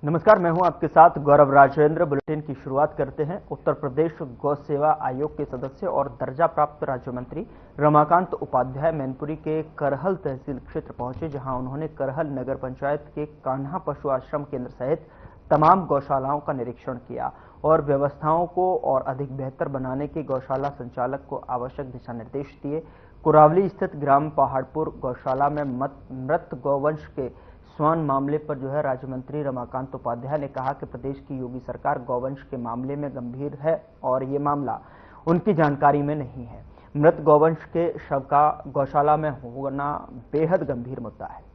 नमस्कार, मैं हूं आपके साथ गौरव राजेंद्र। बुलेटिन की शुरुआत करते हैं। उत्तर प्रदेश गौ सेवा आयोग के सदस्य और दर्जा प्राप्त राज्य मंत्री रमाकांत उपाध्याय मैनपुरी के करहल तहसील क्षेत्र पहुंचे, जहां उन्होंने करहल नगर पंचायत के कान्हा पशु आश्रम केंद्र सहित तमाम गौशालाओं का निरीक्षण किया और व्यवस्थाओं को और अधिक बेहतर बनाने के गौशाला संचालक को आवश्यक दिशा निर्देश दिए। कुरावली स्थित ग्राम पहाड़पुर गौशाला में मृत गौवंश के स्वान मामले पर राज्य मंत्री रमाकांत उपाध्याय ने कहा कि प्रदेश की योगी सरकार गौवंश के मामले में गंभीर है और ये मामला उनकी जानकारी में नहीं है। मृत गौवंश के शव का गौशाला में होना बेहद गंभीर मुद्दा है।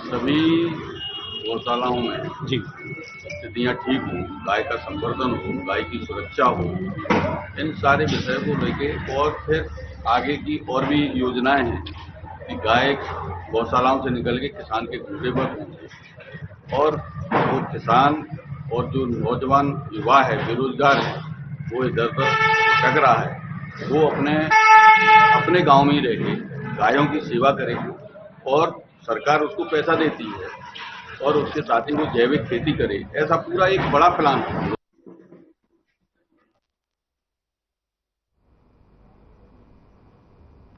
सभी गौशालाओं में स्थितियाँ ठीक हों, गाय का संवर्धन हो, गाय की सुरक्षा हो, इन सारे विषय को लेके और फिर आगे की और भी योजनाएं हैं कि गाय गौशालाओं से निकल के किसान के खूंटे पर पहुंचे और वो किसान और जो नौजवान युवा है, बेरोजगार है, वो इधर उधर भटक रहा है, वो अपने गांव में ही रह के गायों की सेवा करेगी और सरकार उसको पैसा देती है और उसके साथ ही वो जैविक खेती करे। ऐसा पूरा एक बड़ा प्लान है।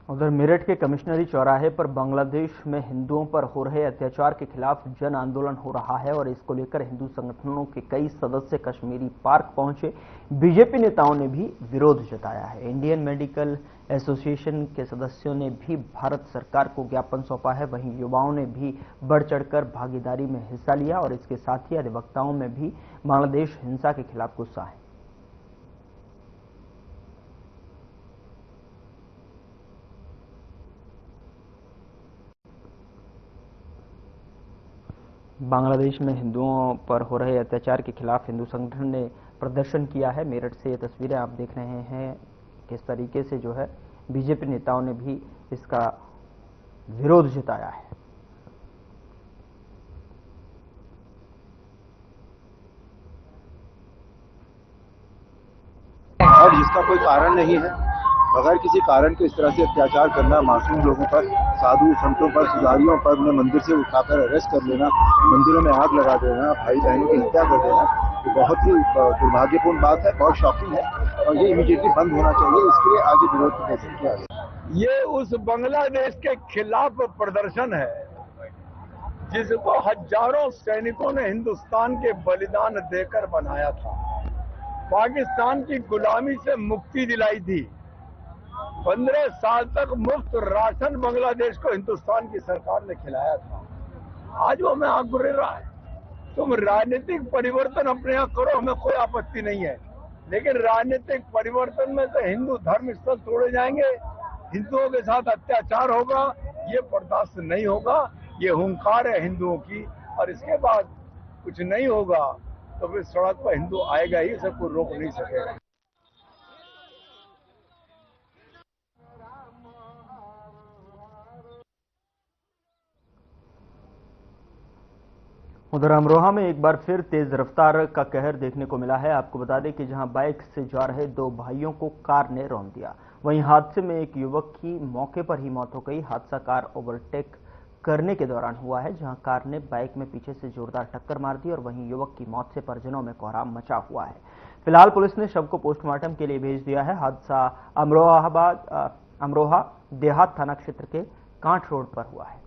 उधर मेरठ के कमिश्नरी चौराहे पर बांग्लादेश में हिंदुओं पर हो रहे अत्याचार के खिलाफ जन आंदोलन हो रहा है और इसको लेकर हिंदू संगठनों के कई सदस्य कश्मीरी पार्क पहुंचे। बीजेपी नेताओं ने भी विरोध जताया है। इंडियन मेडिकल एसोसिएशन के सदस्यों ने भी भारत सरकार को ज्ञापन सौंपा है। वहीं युवाओं ने भी बढ़ चढ़कर भागीदारी में हिस्सा लिया और इसके साथ ही अधिवक्ताओं में भी बांग्लादेश हिंसा के खिलाफ गुस्सा है। बांग्लादेश में हिंदुओं पर हो रहे अत्याचार के खिलाफ हिंदू संगठन ने प्रदर्शन किया है। मेरठ से ये तस्वीरें आप देख रहे हैं किस तरीके से बीजेपी नेताओं ने भी इसका विरोध जताया है। और जिसका कोई कारण नहीं है, बगैर किसी कारण के इस तरह से अत्याचार करना, मासूम लोगों पर, साधु संतों पर, सुधारियों पर उन्हें मंदिर से उठाकर अरेस्ट कर लेना, मंदिरों में आग लगा देना, भाई बहनों की हत्या कर देना, ये बहुत ही दुर्भाग्यपूर्ण बात है, बहुत शॉकिंग है और ये इमीडिएटली बंद होना चाहिए। इसके लिए आज विरोध प्रदर्शन किया गया। ये उस बांग्लादेश के खिलाफ प्रदर्शन है जिसको हजारों सैनिकों ने हिंदुस्तान के बलिदान देकर बनाया था, पाकिस्तान की गुलामी से मुक्ति दिलाई थी। 15 साल तक मुफ्त राशन बांग्लादेश को हिंदुस्तान की सरकार ने खिलाया था। आज वो हमें आग गुर्रे रहा है। तुम राजनीतिक परिवर्तन अपने यहाँ करो, हमें कोई आपत्ति नहीं है, लेकिन राजनीतिक परिवर्तन में से हिंदू धर्म स्थल तोड़े जाएंगे, हिंदुओं के साथ अत्याचार होगा, ये बर्दाश्त नहीं होगा। ये हुंकार है हिंदुओं की और इसके बाद कुछ नहीं होगा तो फिर सड़क पर हिंदू आएगा ही, सबको रोक नहीं सकेगा। उधर अमरोहा में एक बार फिर तेज रफ्तार का कहर देखने को मिला है। आपको बता दें कि जहां बाइक से जा रहे दो भाइयों को कार ने रौंद दिया, वहीं हादसे में एक युवक की मौके पर ही मौत हो गई। हादसा कार ओवरटेक करने के दौरान हुआ है, जहां कार ने बाइक में पीछे से जोरदार टक्कर मार दी और वहीं युवक की मौत से परिजनों में कोहराम मचा हुआ है। फिलहाल पुलिस ने शव को पोस्टमार्टम के लिए भेज दिया है। हादसा अमरोहा देहात थाना क्षेत्र के कांठ रोड पर हुआ है।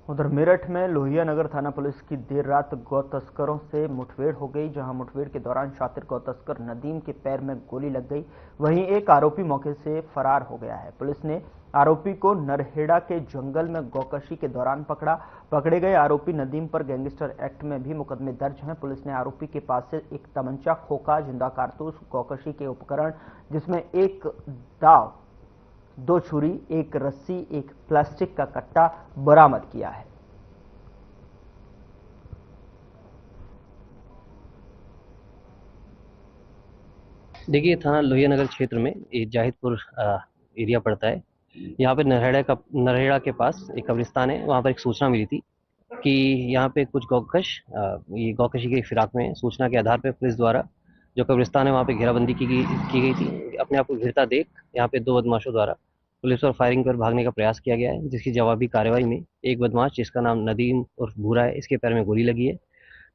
उधर मेरठ में लोहिया नगर थाना पुलिस की देर रात गौ तस्करों से मुठभेड़ हो गई, जहां मुठभेड़ के दौरान शातिर गौ तस्कर नदीम के पैर में गोली लग गई। वहीं एक आरोपी मौके से फरार हो गया है। पुलिस ने आरोपी को नरहेड़ा के जंगल में गौकशी के दौरान पकड़ा। पकड़े गए आरोपी नदीम पर गैंगस्टर एक्ट में भी मुकदमे दर्ज हैं। पुलिस ने आरोपी के पास से एक तमंचा, खोखा, जिंदा कारतूस, गौकशी के उपकरण जिसमें एक दाव 2 छुरी, 1 रस्सी, 1 प्लास्टिक का कट्टा बरामद किया है। देखिए, थाना लोहिया नगर क्षेत्र में ये जाहिदपुर एरिया पड़ता है। यहाँ पे नरहेड़ा के पास एक कब्रिस्तान है। वहाँ पर एक सूचना मिली थी कि यहाँ पे कुछ ये गौकशी की फिराक में सूचना के आधार पर पुलिस द्वारा जो कब्रिस्तान है वहाँ पे घेराबंदी की गई थी। अपने आप को घिरता देख यहाँ पे 2 बदमाशों द्वारा पुलिस पर फायरिंग कर भागने का प्रयास किया गया है, जिसकी जवाबी कार्रवाई में एक बदमाश जिसका नाम नदीम उर्फ भूरा है, इसके पैर में गोली लगी है।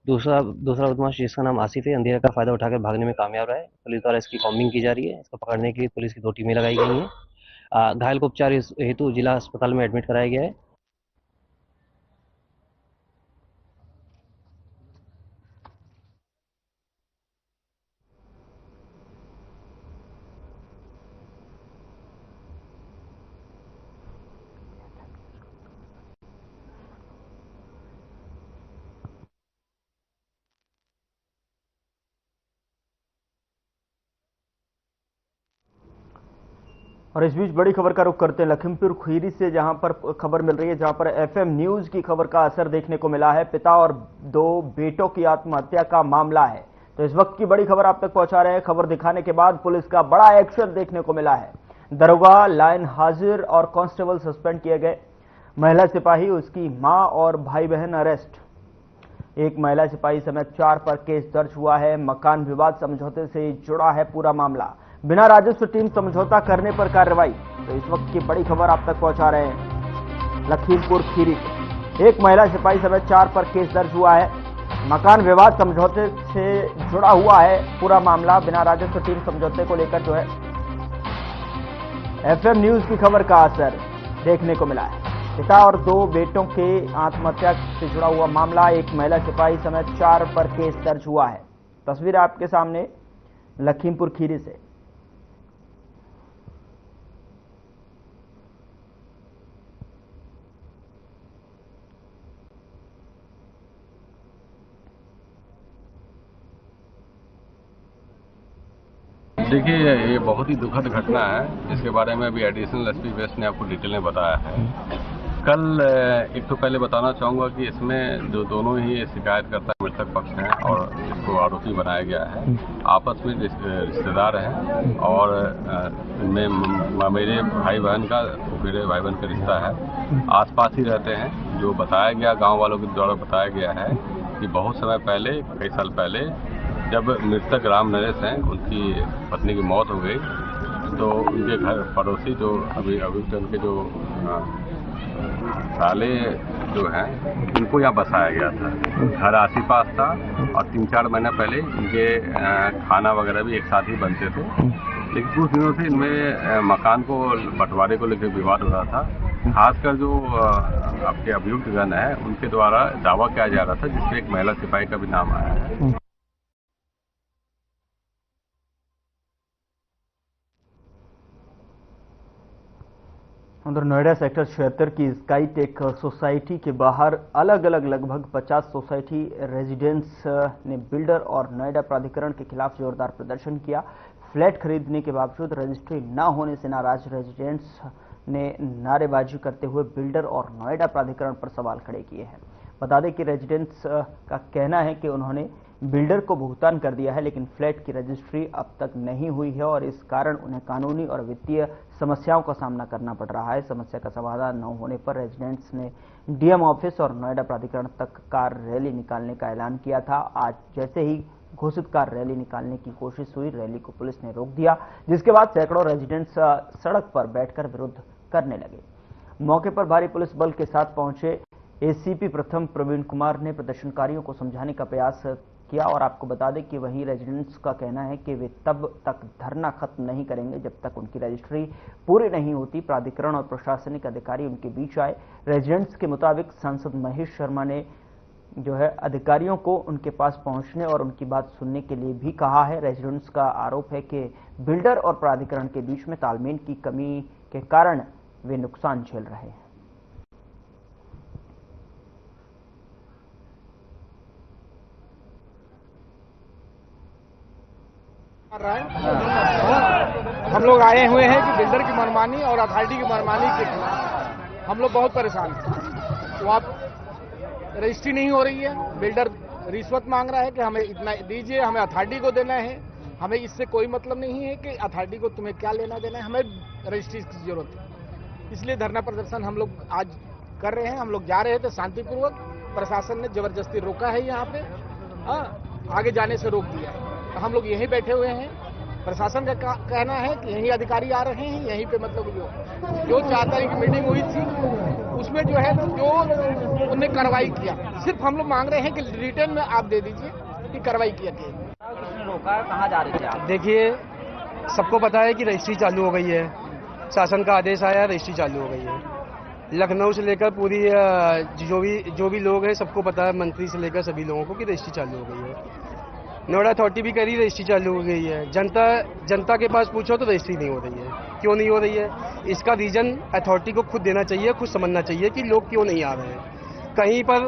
दूसरा बदमाश जिसका नाम आसिफ है, अंधेरे का फायदा उठाकर भागने में कामयाब रहा है। पुलिस द्वारा इसकी कॉम्बिंग की जा रही है। इसको पकड़ने के लिए पुलिस की 2 टीमें लगाई गई हैं। घायल को उपचार हेतु जिला अस्पताल में एडमिट कराया गया है। और इस बीच बड़ी खबर का रुख करते हैं लखीमपुर खीरी से, जहां पर खबर मिल रही है, जहां पर एफएम न्यूज की खबर का असर देखने को मिला है। पिता और 2 बेटों की आत्महत्या का मामला है। तो इस वक्त की बड़ी खबर आप तक पहुंचा रहे हैं। खबर दिखाने के बाद पुलिस का बड़ा एक्शन देखने को मिला है। दरोगा, लाइन हाजिर और कांस्टेबल सस्पेंड किए गए। महिला सिपाही, उसकी मां और भाई बहन अरेस्ट। एक महिला सिपाही समेत 4 पर केस दर्ज हुआ है। मकान विवाद समझौते से जुड़ा है पूरा मामला। बिना राजस्व टीम समझौता करने पर कार्रवाई। तो इस वक्त की बड़ी खबर आप तक पहुंचा रहे हैं लखीमपुर खीरी से। एक महिला सिपाही समेत 4 पर केस दर्ज हुआ है। मकान विवाद समझौते से जुड़ा हुआ है पूरा मामला। बिना राजस्व टीम समझौते को लेकर जो है एफएम न्यूज की खबर का असर देखने को मिला है। पिता और 2 बेटों के आत्महत्या से जुड़ा हुआ मामला। एक महिला सिपाही समेत 4 पर केस दर्ज हुआ है। तस्वीर आपके सामने लखीमपुर खीरी से। देखिए, ये बहुत ही दुखद घटना है, जिसके बारे में अभी एडिशनल एसपी वेस्ट ने आपको डिटेल में बताया है। कल एक तो पहले बताना चाहूँगा कि इसमें जो दोनों ही शिकायतकर्ता मृतक पक्ष हैं और इसको आरोपी बनाया गया है, आपस में रिश्तेदार हैं और इनमें मेरे भाई बहन का मेरे भाई बहन का रिश्ता है। आसपास ही रहते हैं। जो बताया गया, गांव वालों के द्वारा बताया गया है कि बहुत समय पहले, कई साल पहले, जब मृतक राम नरेश हैं, उनकी पत्नी की मौत हो गई, तो उनके घर पड़ोसी जो अभी उनके जो साले जो हैं, उनको यहाँ बसाया गया था। घर आस-पास था और 3-4 महीना पहले इनके खाना वगैरह भी एक साथ ही बनते थे। लेकिन कुछ दिनों से इनमें मकान को बंटवारे को लेकर विवाद हो रहा था। खासकर जो आपके अभियुक्त गण है, उनके द्वारा दावा किया जा रहा था, जिसमें एक महिला सिपाही का भी नाम आया है। उधर नोएडा सेक्टर 76 की स्काईटेक सोसाइटी के बाहर अलग अलग लगभग 50 सोसाइटी रेजिडेंट्स ने बिल्डर और नोएडा प्राधिकरण के खिलाफ जोरदार प्रदर्शन किया। फ्लैट खरीदने के बावजूद रजिस्ट्री न होने से नाराज रेजिडेंट्स ने नारेबाजी करते हुए बिल्डर और नोएडा प्राधिकरण पर सवाल खड़े किए हैं। बता दें कि रेजिडेंट्स का कहना है कि उन्होंने बिल्डर को भुगतान कर दिया है, लेकिन फ्लैट की रजिस्ट्री अब तक नहीं हुई है और इस कारण उन्हें कानूनी और वित्तीय समस्याओं का सामना करना पड़ रहा है। समस्या का समाधान न होने पर रेजिडेंट्स ने डीएम ऑफिस और नोएडा प्राधिकरण तक कार रैली निकालने का ऐलान किया था। आज जैसे ही घोषित कार रैली निकालने की कोशिश हुई, रैली को पुलिस ने रोक दिया, जिसके बाद सैकड़ों रेजिडेंट्स सड़क पर बैठकर विरोध करने लगे। मौके पर भारी पुलिस बल के साथ पहुंचे एसीपी प्रथम प्रवीण कुमार ने प्रदर्शनकारियों को समझाने का प्रयास किया और आपको बता दें कि वहीं रेजिडेंट्स का कहना है कि वे तब तक धरना खत्म नहीं करेंगे जब तक उनकी रजिस्ट्री पूरी नहीं होती। प्राधिकरण और प्रशासनिक अधिकारी उनके बीच आए। रेजिडेंट्स के मुताबिक सांसद महेश शर्मा ने जो है अधिकारियों को उनके पास पहुंचने और उनकी बात सुनने के लिए भी कहा है। रेजिडेंट्स का आरोप है कि बिल्डर और प्राधिकरण के बीच में तालमेल की कमी के कारण वे नुकसान झेल रहे हैं। हम लोग आए हुए हैं कि बिल्डर की मनमानी और अथॉरिटी की मनमानी के खिलाफ हम लोग बहुत परेशान हैं। वहाँ रजिस्ट्री नहीं हो रही है, बिल्डर रिश्वत मांग रहा है कि हमें इतना दीजिए, हमें अथॉरिटी को देना है। हमें इससे कोई मतलब नहीं है कि अथॉरिटी को तुम्हें क्या लेना देना है, हमें रजिस्ट्री की जरूरत है। इसलिए धरना प्रदर्शन हम लोग आज कर रहे हैं। हम लोग जा रहे थे शांतिपूर्वक, प्रशासन ने जबरदस्ती रोका है, यहाँ पे आगे जाने से रोक दिया है। तो हम लोग यहीं बैठे हुए हैं। प्रशासन का कहना है कि यहीं अधिकारी आ रहे हैं, यहीं पे मतलब जो 4 तारीख की मीटिंग हुई थी उसमें जो है जो उन्हें कार्रवाई किया। सिर्फ हम लोग मांग रहे हैं कि रिटर्न में आप दे दीजिए कि कार्रवाई किया गया। किसने रोका है, कहाँ जा रहे थे आप? देखिए, सबको पता है कि रजिस्ट्री चालू हो गई है, शासन का आदेश आया है, रजिस्ट्री चालू हो गई है। लखनऊ से लेकर पूरी जो भी लोग हैं सबको पता है, मंत्री से लेकर सभी लोगों को, कि रजिस्ट्री चालू हो गई है। नोएडा अथॉरिटी भी करी, रजिस्ट्री चालू हो गई है। जनता के पास पूछो तो रजिस्ट्री नहीं हो रही है। क्यों नहीं हो रही है? इसका रीजन अथॉरिटी को खुद देना चाहिए, खुद समझना चाहिए कि लोग क्यों नहीं आ रहे हैं। कहीं पर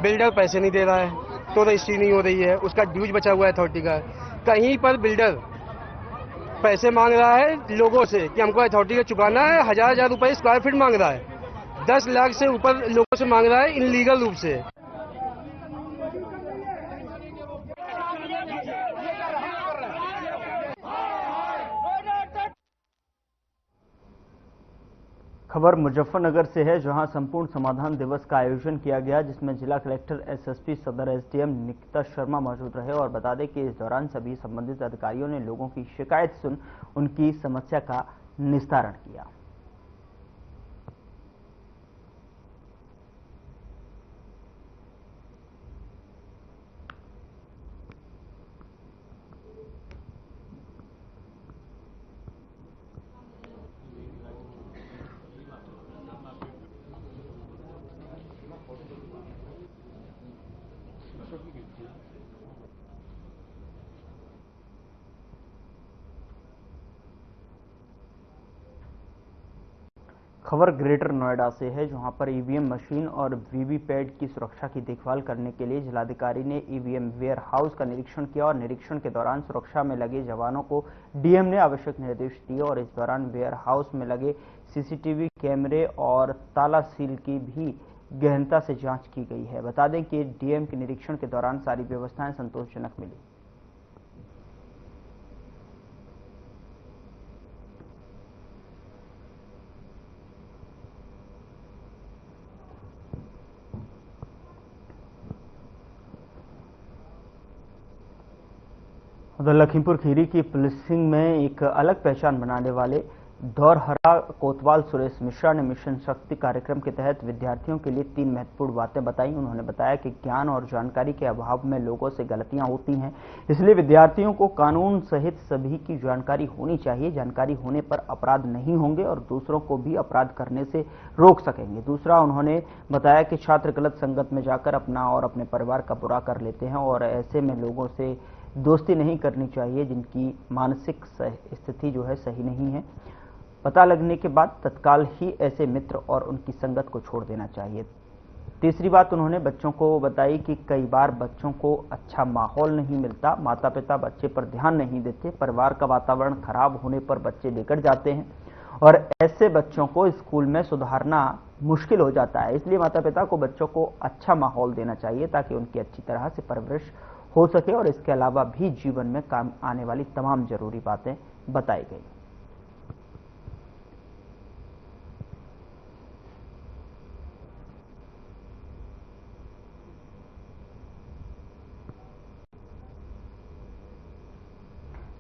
बिल्डर पैसे नहीं दे रहा है तो रजिस्ट्री नहीं हो रही है, उसका ड्यूज बचा हुआ है अथॉरिटी का। कहीं पर बिल्डर पैसे मांग रहा है लोगों से कि हमको अथॉरिटी का चुकाना है, 1000 रुपये स्क्वायर फीट मांग रहा है, 10 लाख से ऊपर लोगों से मांग रहा है इनलीगल रूप से। खबर मुजफ्फरनगर से है, जहां संपूर्ण समाधान दिवस का आयोजन किया गया, जिसमें जिला कलेक्टर, एसएसपी, सदर एसडीएम निकिता शर्मा मौजूद रहे। और बता दें कि इस दौरान सभी संबंधित अधिकारियों ने लोगों की शिकायत सुन उनकी समस्या का निस्तारण किया। खबर ग्रेटर नोएडा से है, जहां पर ईवीएम मशीन और वीवीपैट की सुरक्षा की देखभाल करने के लिए जिलाधिकारी ने ईवीएम वेयर हाउस का निरीक्षण किया। और निरीक्षण के दौरान सुरक्षा में लगे जवानों को डीएम ने आवश्यक निर्देश दिए। और इस दौरान वेयर हाउस में लगे सीसीटीवी कैमरे और ताला सील की भी गहनता से जांच की गई है। बता दें कि डीएम के निरीक्षण के दौरान सारी व्यवस्थाएं संतोषजनक मिली। उधर लखीमपुर खीरी की पुलिसिंग में एक अलग पहचान बनाने वाले दौरहरा कोतवाल सुरेश मिश्रा ने मिशन शक्ति कार्यक्रम के तहत विद्यार्थियों के लिए 3 महत्वपूर्ण बातें बताई। उन्होंने बताया कि ज्ञान और जानकारी के अभाव में लोगों से गलतियां होती हैं, इसलिए विद्यार्थियों को कानून सहित सभी की जानकारी होनी चाहिए। जानकारी होने पर अपराध नहीं होंगे और दूसरों को भी अपराध करने से रोक सकेंगे। दूसरा, उन्होंने बताया कि छात्र गलत संगत में जाकर अपना और अपने परिवार का बुरा कर लेते हैं और ऐसे में लोगों से दोस्ती नहीं करनी चाहिए जिनकी मानसिक स्थिति जो है सही नहीं है। पता लगने के बाद तत्काल ही ऐसे मित्र और उनकी संगत को छोड़ देना चाहिए। तीसरी बात उन्होंने बच्चों को बताई कि कई बार बच्चों को अच्छा माहौल नहीं मिलता, माता पिता बच्चे पर ध्यान नहीं देते, परिवार का वातावरण खराब होने पर बच्चे बिगड़ जाते हैं और ऐसे बच्चों को स्कूल में सुधारना मुश्किल हो जाता है। इसलिए माता पिता को बच्चों को अच्छा माहौल देना चाहिए ताकि उनकी अच्छी तरह से परवरिश हो सके। और इसके अलावा भी जीवन में काम आने वाली तमाम जरूरी बातें बताई गई।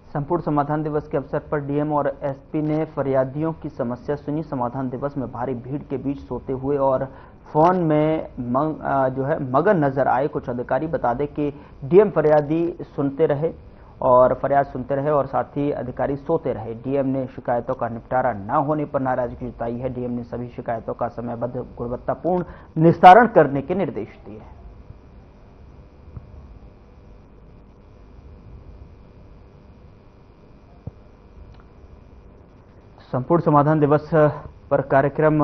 संपूर्ण समाधान दिवस के अवसर पर डीएम और एसपी ने फरियादियों की समस्या सुनी। समाधान दिवस में भारी भीड़ के बीच सोते हुए और फोन में मगन नजर आए कुछ अधिकारी। बता दें कि डीएम फरियाद सुनते रहे और साथ ही अधिकारी सोते रहे। डीएम ने शिकायतों का निपटारा न होने पर नाराजगी जताई है। डीएम ने सभी शिकायतों का समयबद्ध गुणवत्तापूर्ण निस्तारण करने के निर्देश दिए हैं। संपूर्ण समाधान दिवस पर कार्यक्रम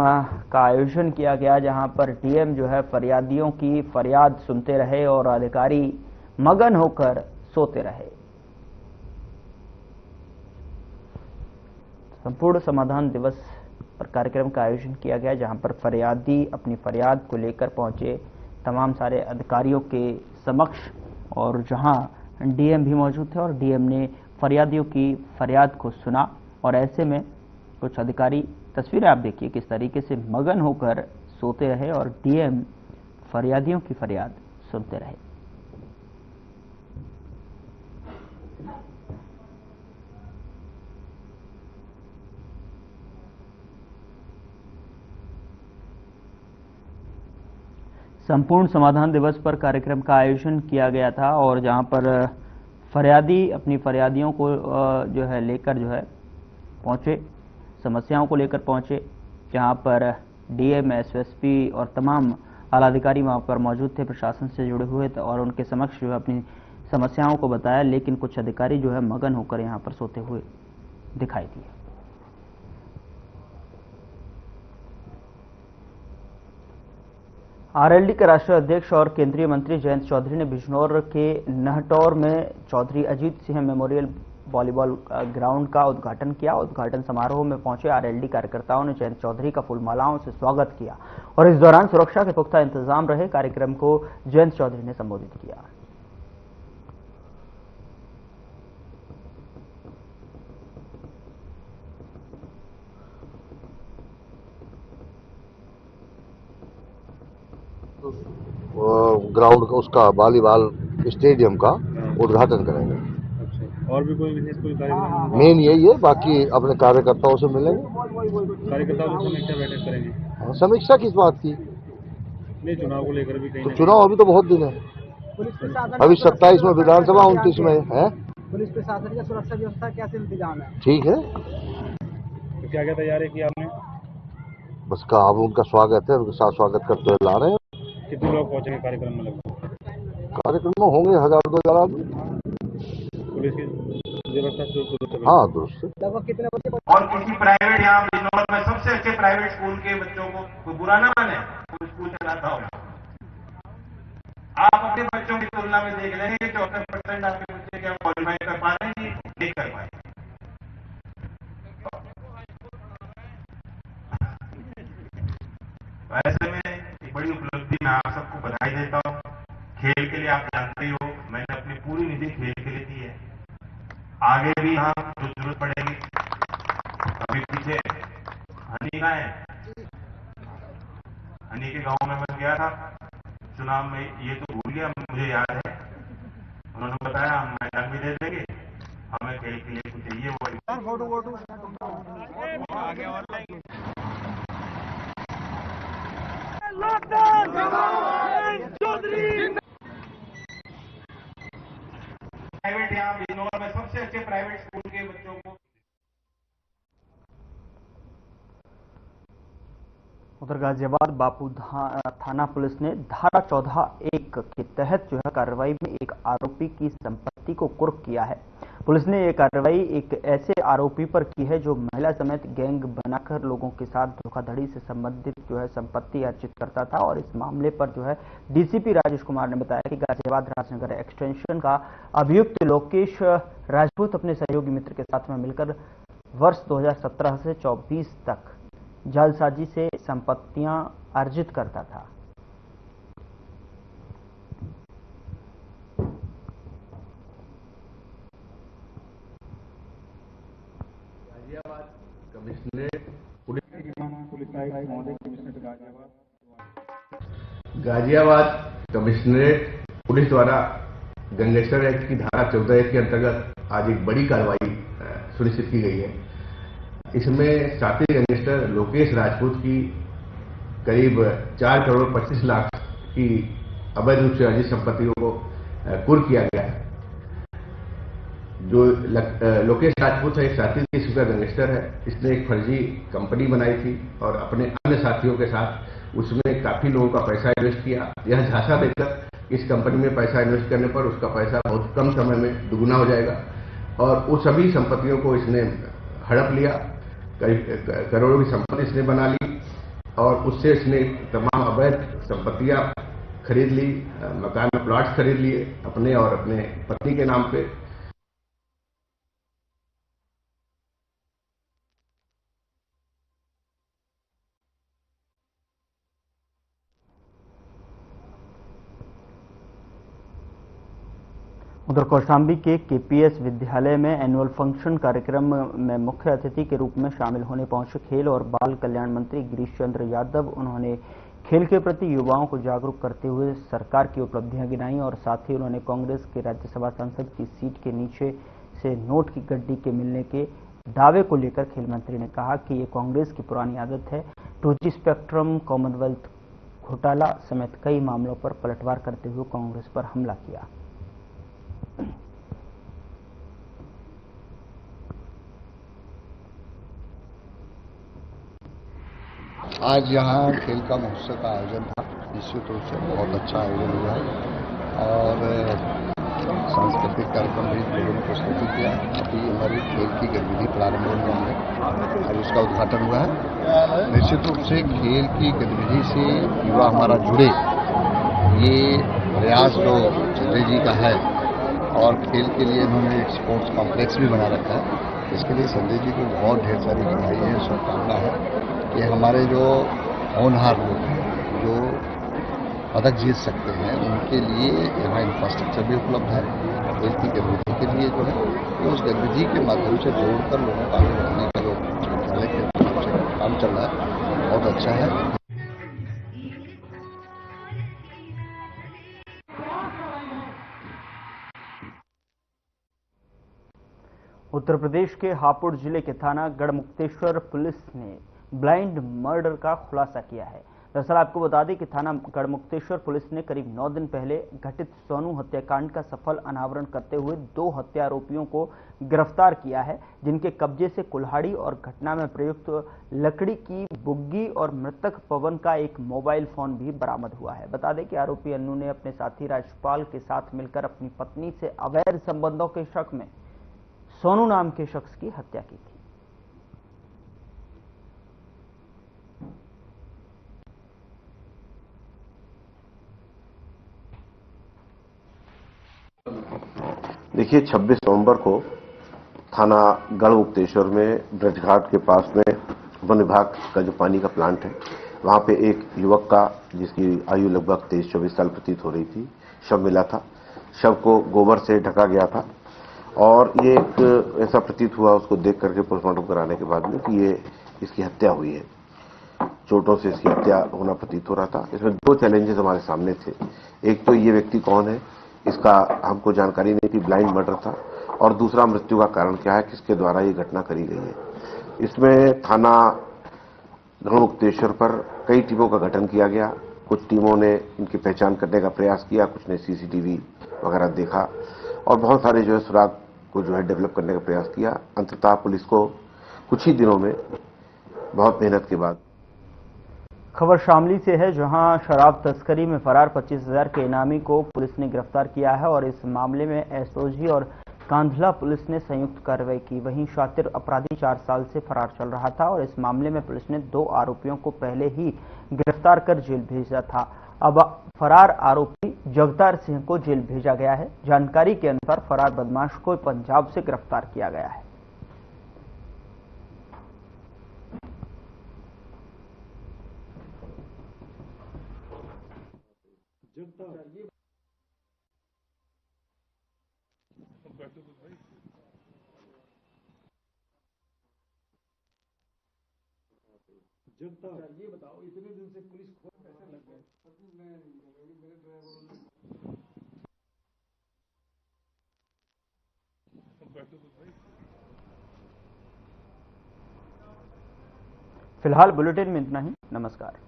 का आयोजन किया गया, जहां पर डीएम जो है फरियादियों की फरियाद सुनते रहे और अधिकारी मगन होकर सोते रहे। संपूर्ण समाधान दिवस पर कार्यक्रम का आयोजन किया गया, जहां पर फरियादी अपनी फरियाद को लेकर पहुंचे तमाम सारे अधिकारियों के समक्ष, और जहां डीएम भी मौजूद थे और डीएम ने फरियादियों की फरियाद को सुना। और ऐसे में कुछ अधिकारी, तस्वीरें आप देखिए किस तरीके से मगन होकर सोते रहे और डीएम फरियादियों की फरियाद सुनते रहे। संपूर्ण समाधान दिवस पर कार्यक्रम का आयोजन किया गया था, और जहां पर फरियादी अपनी फरियादियों को जो है लेकर जो है पहुंचे, समस्याओं को लेकर पहुंचे, जहां पर डीएम, एसएसपी और तमाम आला अधिकारी वहां पर मौजूद थे, प्रशासन से जुड़े हुए थे, और उनके समक्ष जो है अपनी समस्याओं को बताया। लेकिन कुछ अधिकारी जो है मगन होकर यहां पर सोते हुए दिखाई दिए। आरएलडी के राष्ट्रीय अध्यक्ष और केंद्रीय मंत्री जयंत चौधरी ने बिजनौर के नहटौर में Chaudhary Ajit Singh memorial volleyball ground का उद्घाटन किया। उद्घाटन समारोह में पहुंचे आरएलडी कार्यकर्ताओं ने जयंत चौधरी का फूलमालाओं से स्वागत किया, और इस दौरान सुरक्षा के पुख्ता इंतजाम रहे। कार्यक्रम को जयंत चौधरी ने संबोधित किया। ग्राउंड का, उसका वॉलीबॉल स्टेडियम का उद्घाटन करेंगे। अच्छा, और भी कोई विशेष कोई कार्यक्रम? मेन यही है, बाकी अपने कार्यकर्ताओं से मिलेंगे। कार्यकर्ताओं से समीक्षा बैठक करेंगे? समीक्षा किस बात की? नहीं, चुनाव को लेकर भी कहीं तो चुनाव अभी तो बहुत दिन है, अभी 27 में विधानसभा, 29 में है। पुलिस प्रशासन की सुरक्षा व्यवस्था कैसे इंतजाम है? ठीक है। तो क्या क्या तैयारी की आपने? बस का अब उनका स्वागत है, उनके साथ स्वागत करते हुए ला रहे हैं। कितने लोग पहुंचेंगे कार्यक्रम में? लगभग कार्यक्रम में होंगे 1000-2000 आदमी। पुलिस की व्यवस्था दुरुस्त है? हाँ, दुरुस्त है। लगभग कितने बच्चे? और किसी प्राइवेट, यहाँ बिजनौर में सबसे अच्छे प्राइवेट स्कूल के बच्चों को कोई बुरा ना माने, कोई स्कूल चलाता हो, आप अपने बच्चों की तुलना में देख लेंगे कि 74% आपके बच्चे क्या क्वालिफाई कर पा रहे हैं, नहीं कर पाए। ऐसे में एक बड़ी उपलब्धि मैं आप सबको बधाई देता हूँ। खेल के लिए आप जानते ही हो, मैंने अपनी पूरी निधि खेल के लिए दी है। आगे भी हाँ जो जरूरत पड़ेगी। अभी पीछे हनी का है, हनी के गांव में मैं गया था चुनाव में, ये तो भूल गया, मुझे याद है। उन्होंने बताया हम मैदान भी दे देंगे, हमें खेल के लिए कुछ चाहिए वो आगे ऑनलाइन। प्राइवेट, यहाँ बिजनौर में सबसे अच्छे प्राइवेट स्कूल के बच्चों को। उधर गाजियाबाद बापू थाना पुलिस ने धारा 14(1) के तहत जो है कार्रवाई में एक आरोपी की संपत्ति को कुर्क किया है। पुलिस ने यह कार्रवाई एक ऐसे आरोपी पर की है जो महिला समेत गैंग बनाकर लोगों के साथ धोखाधड़ी से संबंधित जो है संपत्ति अर्जित करता था। और इस मामले पर जो है डीसीपी राजेश कुमार ने बताया कि गाजियाबाद राजनगर एक्सटेंशन का अभियुक्त लोकेश राजपूत अपने सहयोगी मित्र के साथ में मिलकर वर्ष 2017 से 24 तक जालसाजी से संपत्तियां अर्जित करता था। गाजियाबाद कमिश्नरेट पुलिस द्वारा गैंगस्टर एक्ट की धारा 14(1) के अंतर्गत आज एक बड़ी कार्रवाई सुनिश्चित की गई है। इसमें साथी गैंगस्टर लोकेश राजपूत की करीब 4 करोड़ 25 लाख की अवैध रूप से अर्जित संपत्तियों को कुर्क किया गया है। जो लोकेश राजपूत है, एक साथी किस्म का गैंगस्टर है। इसने एक फर्जी कंपनी बनाई थी और अपने अन्य साथियों के साथ उसमें काफी लोगों का पैसा इन्वेस्ट किया। यह झांसा देकर इस कंपनी में पैसा इन्वेस्ट करने पर उसका पैसा बहुत कम समय में दुगुना हो जाएगा, और उस सभी संपत्तियों को इसने हड़प लिया। करोड़ों की संपत्ति इसने बना ली और उससे इसने तमाम अवैध संपत्तियां खरीद ली, मकान में प्लॉट्स खरीद लिए अपने और अपने पत्नी के नाम पे। उधर कौशाम्बी के केपीएस विद्यालय में एनुअल फंक्शन कार्यक्रम में मुख्य अतिथि के रूप में शामिल होने पहुंचे खेल और बाल कल्याण मंत्री गिरीश चंद्र यादव। उन्होंने खेल के प्रति युवाओं को जागरूक करते हुए सरकार की उपलब्धियां गिनाई और साथ ही उन्होंने कांग्रेस के राज्यसभा सांसद की सीट के नीचे से नोट की गड्डी के मिलने के दावे को लेकर खेल मंत्री ने कहा कि ये कांग्रेस की पुरानी आदत है। 2G स्पेक्ट्रम, कॉमनवेल्थ घोटाला समेत कई मामलों पर पलटवार करते हुए कांग्रेस पर हमला किया। आज यहाँ खेल का महोत्सव का आयोजन था। निश्चित रूप से बहुत अच्छा आयोजन हुआ है और सांस्कृतिक कार्यक्रम भी लोगों ने प्रस्तुति किया। अभी हमारी खेल की गतिविधि प्रारंभ होने वाली है, आज उसका उद्घाटन हुआ है। निश्चित रूप से खेल की गतिविधि से युवा हमारा जुड़े, ये प्रयास जो चंद्र जी का है और खेल के लिए इन्होंने एक स्पोर्ट्स कॉम्प्लेक्स भी बना रखा है। इसके लिए संजय जी को बहुत ढेर सारी बधाई है, शुभकामना है कि हमारे जो होनहार लोग हैं, जो पदक जीत सकते हैं, उनके लिए यहाँ इंफ्रास्ट्रक्चर भी उपलब्ध है। खेल की गतिविधि के लिए जो है वो उस गतिविधि के माध्यम से जोड़कर लोगों को आगे बढ़ने का जो विद्यालय के तरफ से काम चल रहा है, बहुत अच्छा है। उत्तर प्रदेश के हापुड़ जिले के थाना गढ़मुक्तेश्वर पुलिस ने ब्लाइंड मर्डर का खुलासा किया है। दरअसल आपको बता दें कि थाना गढ़मुक्तेश्वर पुलिस ने करीब 9 दिन पहले घटित सोनू हत्याकांड का सफल अनावरण करते हुए 2 हत्या आरोपियों को गिरफ्तार किया है, जिनके कब्जे से कुल्हाड़ी और घटना में प्रयुक्त लकड़ी की बुग्गी और मृतक पवन का एक मोबाइल फोन भी बरामद हुआ है। बता दें कि आरोपी अन्नू ने अपने साथी राजपाल के साथ मिलकर अपनी पत्नी से अवैध संबंधों के शक में सोनू नाम के शख्स की हत्या की थी। देखिए 26 नवंबर को थाना गढ़मुक्तेश्वर में ब्रज घाट के पास में वन विभाग का जो पानी का प्लांट है, वहां पे एक युवक का जिसकी आयु लगभग 23-24 साल प्रतीत हो रही थी, शव मिला था। शव को गोबर से ढका गया था और ये एक ऐसा प्रतीत हुआ उसको देख करके पोस्टमार्टम कराने के बाद में कि ये इसकी हत्या हुई है, चोटों से इसकी हत्या होना प्रतीत हो रहा था। इसमें 2 चैलेंजेस हमारे सामने थे। एक तो ये व्यक्ति कौन है, इसका हमको जानकारी नहीं थी, ब्लाइंड मर्डर था, और दूसरा मृत्यु का कारण क्या है, किसके द्वारा ये घटना करी गई है। इसमें थाना गढ़मुक्तेश्वर पर कई टीमों का गठन किया गया। कुछ टीमों ने इनकी पहचान करने का प्रयास किया, कुछ ने सीसीटीवी वगैरह देखा और बहुत सारे जो है सुराग को जो है डेवलप करने का प्रयास किया। अंततः पुलिस को कुछ ही दिनों में बहुत मेहनत के बाद। खबर शामली से है, जहां शराब तस्करी में फरार 25,000 के इनामी को पुलिस ने गिरफ्तार किया है और इस मामले में एसओजी और कांधला पुलिस ने संयुक्त कार्रवाई की। वहीं शातिर अपराधी 4 साल से फरार चल रहा था और इस मामले में पुलिस ने 2 आरोपियों को पहले ही गिरफ्तार कर जेल भेजा था। अब फरार आरोपी जगतार सिंह को जेल भेजा गया है। जानकारी के अनुसार फरार बदमाश को पंजाब से गिरफ्तार किया गया है। ये बताओ, इतने दिन से पुलिस खोज कैसे लग गए? फिलहाल बुलेटिन में इतना ही। नमस्कार।